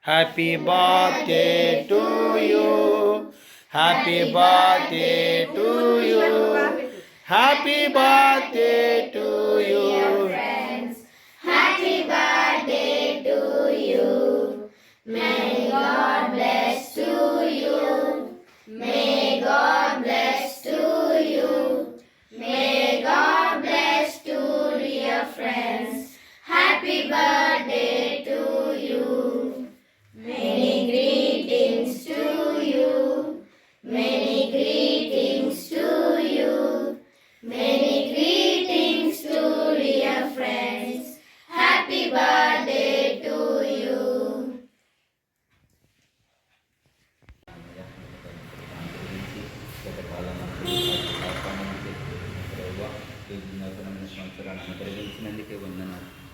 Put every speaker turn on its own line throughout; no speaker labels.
Happy birthday to you, happy birthday to you, happy birthday to you,
happy birthday to you. May God bless to you, may God bless to you, may God bless to dear friends. Happy birthday to you. Many greetings to you, many greetings to you, many greetings to dear friends. Happy birthday to you.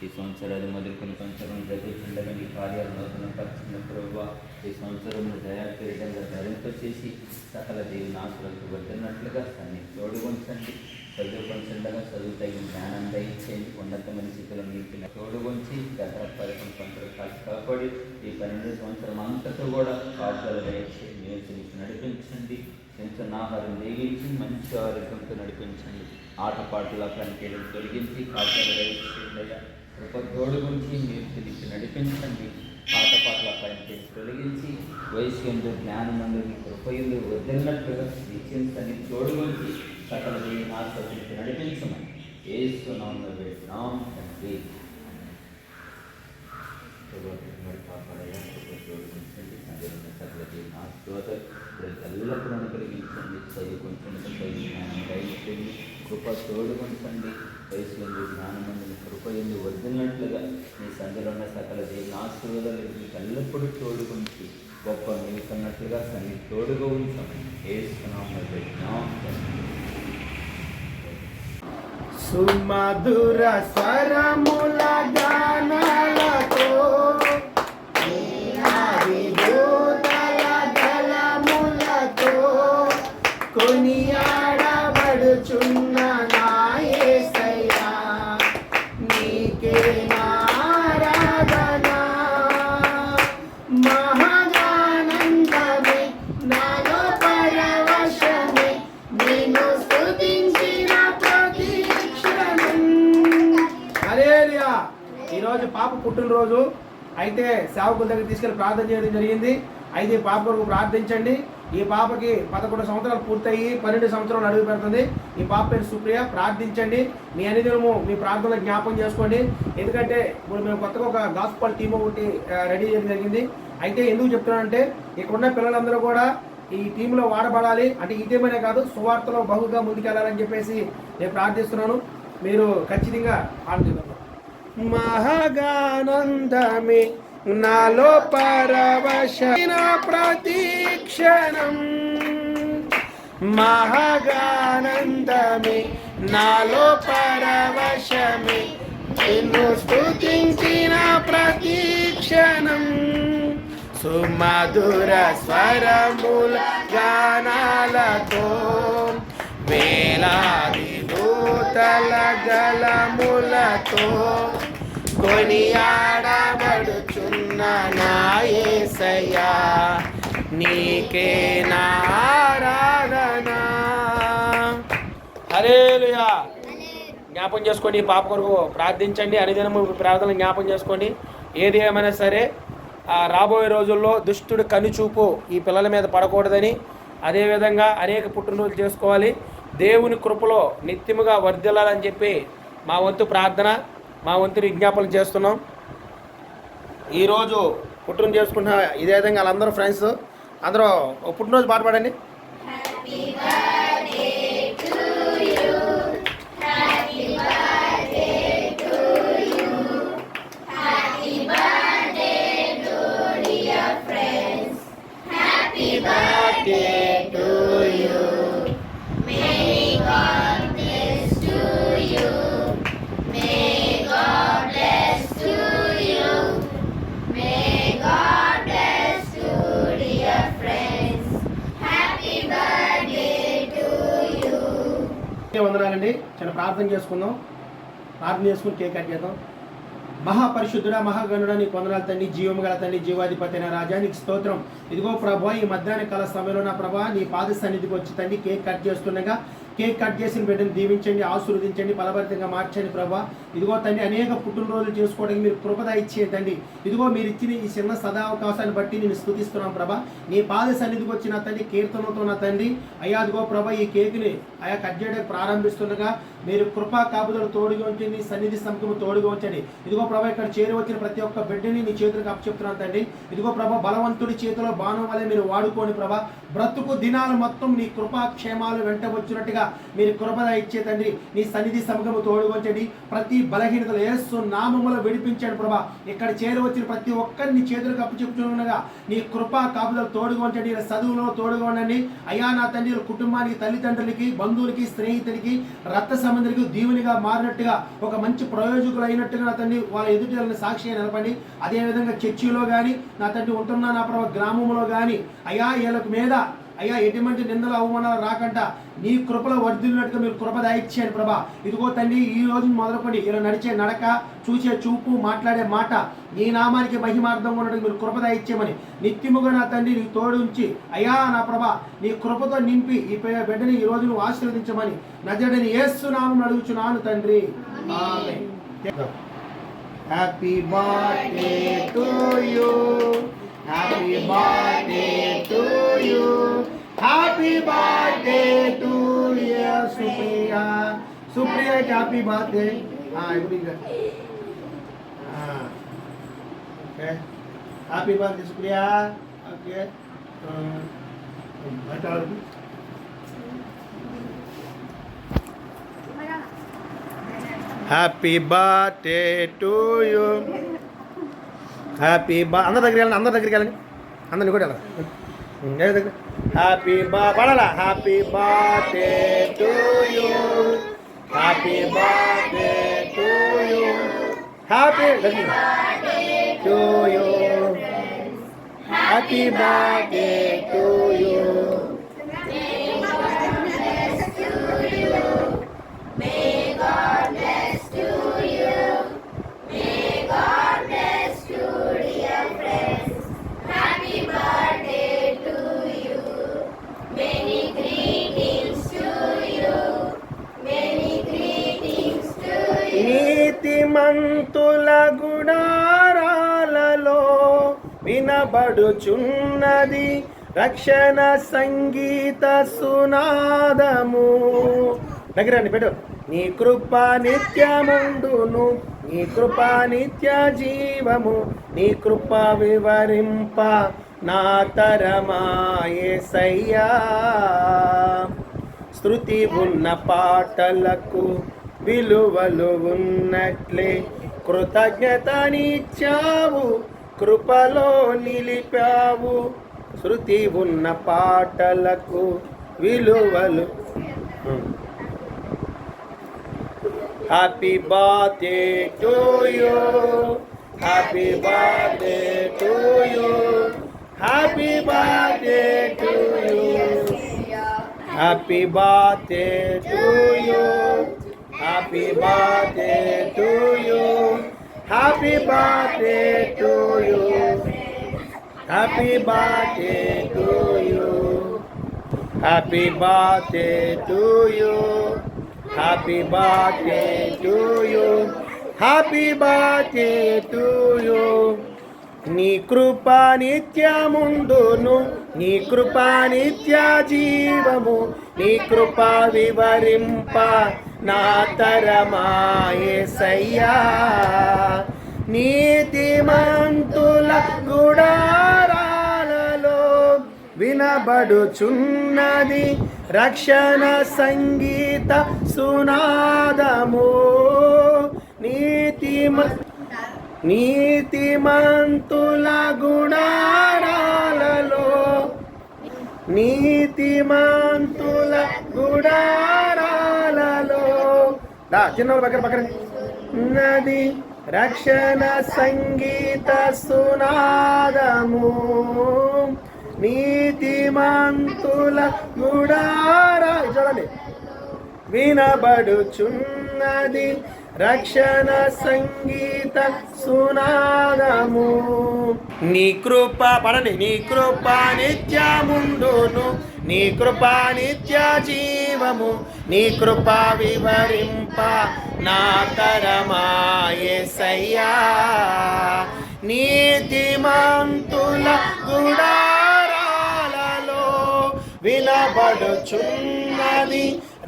ఈ సంవత్సరాలు మొదలుకొని సంవత్సరం జరుగుతుండగా నీ కార్యాలు నూతన పరిచిన ప్రభావ ఈ సంవత్సరం దయాకిరీటంగా ధరింపచేసి సకల దేవుని ఆశలకు వద్దన్నట్లుగా దాన్ని తోడుగొంచండి. చదువుకొంచండగా చదువు తగిన జ్ఞానం దయించేయండి. ఉన్నతమైన స్థితిలో నీటిని తోడుగొంచి గత 11 సంవత్సరాలు కాపాడి ఈ 12 సంవత్సరం అంతటా కూడా కాపుదల దయచేయండి. నేర్చుకు నడిపించండి. కొంచెం ఆహారం వేయించి మంచి ఆరోగ్యంతో నడిపించండి. ఆటపాటల పనికేలు తొలగించి కాపుదల దయచేయండి. కృప తోడుగుంచి నేర్చుకు నడిపించండి. ఆటపాటల పనికేలు తొలగించి వయస్సు జ్ఞానమందు కృపయందు వదిలినట్లుగా నిత్యంతని తోడుగుంచి సకల దేవుని ఆశీర్వదించి నడిపించమని యేసునామములో వేడుతున్నాం తండ్రి. సకల దేవుని ఆశీర్వాదం ఎల్లప్పుడూ అనుగ్రహించండి. చదువుకుంటుండగా జ్ఞానం దయచేయండి. కృప తోడుగుంచండి. వయసులో జ్ఞానమందుని కృప ఎందు వదిలినట్లుగా మీ సంధిలో ఉన్న సకల దేవుని ఆశీర్వాదాలు మీకు ఎల్లప్పుడూ తోడుగుంచి గొప్ప మీకన్నట్లుగా సన్ని తోడుగా ఉంచామని యేసునామములో వేడుతున్నాం.
సుమధుర స్వరముల గానాలతో కొనియాడబడుచున్న నా యేసయ్యా నీకే ఆరాధన. మహానందమే నాలో పరవశమే నిన్ను స్తుతించిన ప్రతి క్షణం. హల్లెలూయా. ఈరోజు పాప పుట్టినరోజు అయితే సేవకుల దగ్గర తీసుకెళ్ళి ప్రార్థన చేయడం జరిగింది. అయితే ఈ పాప కొరకు ప్రార్థించండి. ఈ పాపకి 11 సంవత్సరాలు పూర్తయి 12 సంవత్సరాలు అడుగు పెడుతుంది. ఈ పాప పేరు సుప్రియ. ప్రార్థించండి. మీ అనుదినము మీ ప్రార్థనలో జ్ఞాపకం చేసుకోండి. ఎందుకంటే ఇప్పుడు మేము కొత్తగా ఒక గాస్పల్ టీమ్ ఒకటి రెడీ చేయడం జరిగింది. అయితే ఎందుకు చెప్తున్నానంటే ఇక్కడున్న పిల్లలందరూ కూడా ఈ టీంలో వాడబడాలి. అంటే ఈ టీం అనే కాదు, సువార్తలో బహుగా ముందుకెళ్ళాలని చెప్పేసి నేను ప్రార్థిస్తున్నాను. మీరు ఖచ్చితంగా ఆనందిద్దాం. మహాగానందమే నాలో పరవశమైన ప్రతీక్షణం, మహాగానందమే నాలో పరవశమే నిన్ను స్తుతించిన ప్రతీక్షణం. సుమధుర స్వరముల గానాలతో వేలాది దూతల గలములతో కొనియాడబడుచున్న నా యేసయ్యా నీకే నా ఆరాధన. హల్లెలూయా. జ్ఞాపకం చేసుకోండి. ఈ పాప కొరకు ప్రార్థించండి. అనుదినము ప్రార్థన జ్ఞాపకం చేసుకోండి. ఏది ఏమైనా సరే రాబోయే రోజుల్లో దుష్టుడు కనుచూపు ఈ పిల్లల మీద పడకూడదని, అదేవిధంగా అనేక పుట్టినరోజులు చేసుకోవాలి. దేవుని కృపలో నిత్యముగా వర్ధిల్లాలని చెప్పి మా వంతు ప్రార్థన, మా వంతు విజ్ఞాపనలు చేస్తున్నాం. ఈరోజు పుట్టినరోజు చేసుకుంటున్న ఇదే విధంగా వాళ్ళందరూ ఫ్రెండ్స్ అందరూ పుట్టినరోజు పాట పాడండి. వందనాలండి. చిన్న ప్రార్థన చేసుకుందాం. ప్రార్థన చేసుకుని కేక్ కట్ చేద్దాం. మహాపరిశుద్ధుడా మహాగణుడా నీకు వందనాలు తండ్రి, జీవము గల తండ్రి, జీవాధిపతి అయిన రాజా నీకు స్తోత్రం. ఇదిగో ప్రభా ఈ మధ్యాహ్న కాల సమయంలో నా ప్రభా నీ పాద సన్నిధికి వచ్చి తండ్రి కేక్ కట్ చేస్తుండగా కేక్ కట్ చేసిన బిడ్డను దీవించండి, ఆశీర్వదించండి, ఫలభరితంగా మార్చండి ప్రభా. ఇదిగో తండ్రి అనేక పుట్టినరోజులు చేసుకోవడానికి మీరు కృపద ఇచ్చేయండి. ఇదిగో మీరు ఇచ్చిన ఈ చిన్న సదావకాశాన్ని బట్టి నేను స్తుతిస్తున్నాం ప్రభా. నీ పాద సన్నిధికి వచ్చిన తండ్రి కీర్తనతో నా తండ్రి అయ్యా అదిగో ప్రభా ఈ కేక్ని అయా కట్ చేయడానికి ప్రారంభిస్తుండగా మీరు కృపా కాపుదలు తోడుగా ఉంచండి, సన్నిధి సముఖము తోడుగా ఉంచండి. ఇదిగో ప్రభా ఇక్కడ చేరి వచ్చిన ప్రతి ఒక్క బిడ్డని నీ చేతులకు అప్పచెప్తున్నాను తండ్రి. ఇదిగో ప్రభా బలవంతుడి చేతిలో బాణం వలె మీరు వాడుకోని ప్రభా, బ్రతుకు దినాలు మొత్తం నీ కృపా క్షేమాలు వెంట వచ్చినట్టుగా మీరు కృపద ఇచ్చే తండ్రి నీ సన్నిధి సముఖము తోడుగా ఉంచండి. ప్రతి బలహీనతలు యేసు నామములో విడిపించండి ప్రభా. ఇక్కడ చేరి వచ్చిన ప్రతి ఒక్కరిని చేతులకు అప్పచెప్తుండగా నీ కృపా కాపుదలు తోడుగా ఉంచండి, చదువులో తోడుగా ఉండండి అయ్యా నా తండ్రి. కుటుంబానికి, తల్లిదండ్రులకి, బంధువులకి, స్నేహితులకి, రక్త సంబంధికి దీవునిగా మారినట్టుగా ఒక మంచి ప్రయోజకులు అయినట్టుగా నా తండ్రి వాళ్ళ ఎదుటి సాక్షిగా నిలపండి. అదేవిధంగా చర్చిలో కానీ నా తండ్రి ఉంటున్న నా ప్రభా గ్రామంలో కానీ అయ్యా వీళ్ళకు మీద అయ్యా ఎటువంటి నిందలు అవమానాలు రాకుండా నీ కృపలో వర్ధిల్లినట్టుగా మీరు కృప దాయిచ్చేయండి ప్రభా. ఇదిగో తండ్రి ఈ రోజు మొదలుకొని ఇలా నడిచే నడక, చూసే చూపు, మాట్లాడే మాట నీ నామానికి మహిమార్థంగా ఉండడానికి మీరు కృప దాయిచ్చేయమని నిత్యముగా నా తండ్రి నీ తోడు ఉంచి అయ్యా నా ప్రభా నీ కృపతో నింపి ఈ బిడ్డని ఈ రోజు నువ్వు ఆశీర్వదించమని నజరేయుడైన యేసు నామమున అడుగుచున్నాను తండ్రి, ఆమేన్. Happy birthday to you, happy birthday to you, happy birthday to you Supriya. సుప్రియాకి హ్యాపీ బర్త్డే. ఇప్పుడు okay happy birthday Supriya. Okay happy birthday to you. Happy అందరి దగ్గరికి వెళ్ళండి, అందరి దగ్గరికి వెళ్ళండి, అందరిని కూడా వెళ్ళండి. Happy Padala. Happy birthday to you, happy birthday to you, happy to you, happy birthday to you. నీతిమంతుల గుడారాలలో వినబడుచున్నది రక్షణ సంగీత సునాదము. దగ్గరండి పెట్టు. నీ కృప నిత్యముండును, నీ కృప నిత్య జీవము, నీ కృప వివరింప నా తరమా యేసయ్యా. శృతి ఉన్న పాటలకు విలువలు ఉన్నట్లే కృతజ్ఞతనిచ్చావు, కృపలో నిలిపావు. శృతి ఉన్న పాటలకు విలువలు. Happy birthday to you, happy birthday to you, happy birthday to you, happy birthday to you, happy birthday to you, happy birthday to you, happy birthday to you, happy birthday to you, happy birthday to you, happy birthday to you. నీ కృప నిత్యముండును, నీ కృప నిత్య జీవము, నీ కృప వివరింప నా తరమా యేసయ్యా. నీతిమంతుల గుడారాలలో వినబడుచున్నది రక్షణ సంగీత సునాదము. నీతిమంతుల గుడారాలలో, నీతిమంతుల గుడారాలలో చిన్న పక్కన నది రక్షణ సంగీత సునాదము. నీతిమంతుల గుడారా చూడండి వినబడుచున్నది రక్షణ సంగీత సునాదము. నీ కృప పడని, నీ కృప నిత్యముండును, నీ కృప నిత్య జీవము, నీ కృప వివరింప నా తరమాయేసయ్యా. నీతిమంతుల గుడారాలలో వినబడుచున్నది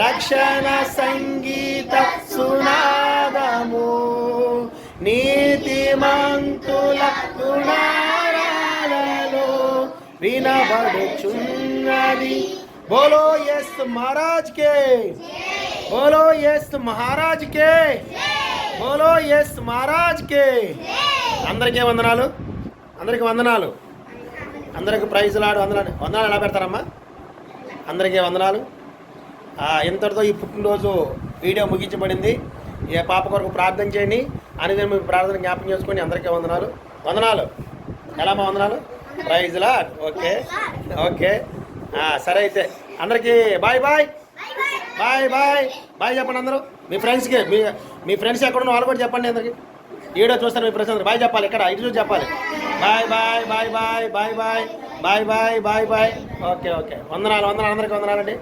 రక్షణ సంగీత సునాదము. నీతిమంతుల గుడారాలలో వినబడుచున్నది. బోలో యేసు మహారాజ్ కే, బోలో యేసు మహారాజ్ కే, బోలో యేసు మహారాజ్ కే. అందరికీ వందనాలు, అందరికీ వందనాలు, అందరికి ప్రైజ్లాడు. వందనాలు వందనాలు ఎలా పెడతారమ్మా? అందరికీ వందనాలు. ఇంతటితో ఈ పుట్టినరోజు వీడియో ముగించబడింది. ఏ పాప కొరకు ప్రార్థన చేయండి అని నేను మీకు ప్రార్థన జ్ఞాపకం చేసుకోండి. అందరికీ వందనాలు, వందనాలు. ఎలా మా వందనాలు? ప్రైజ్లాడ్. ఓకే ఓకే, సరే అయితే అందరికీ bye bye bye bye bye చెప్పండి అందరూ. మీ ఫ్రెండ్స్కి, మీ ఫ్రెండ్స్ ఎక్కడ వాళ్ళు కూడా చెప్పండి. అందరికి వీడియో చూస్తారు మీ ఫ్రెండ్స్ అందరూ బాయ్ చెప్పాలి. ఇక్కడ ఇటు చూసి చెప్పాలి. Bye bye bye bye bye bye bye bye bye bye. Okay okay, వందనాలు వందనాలు, అందరికీ వందనాలండి.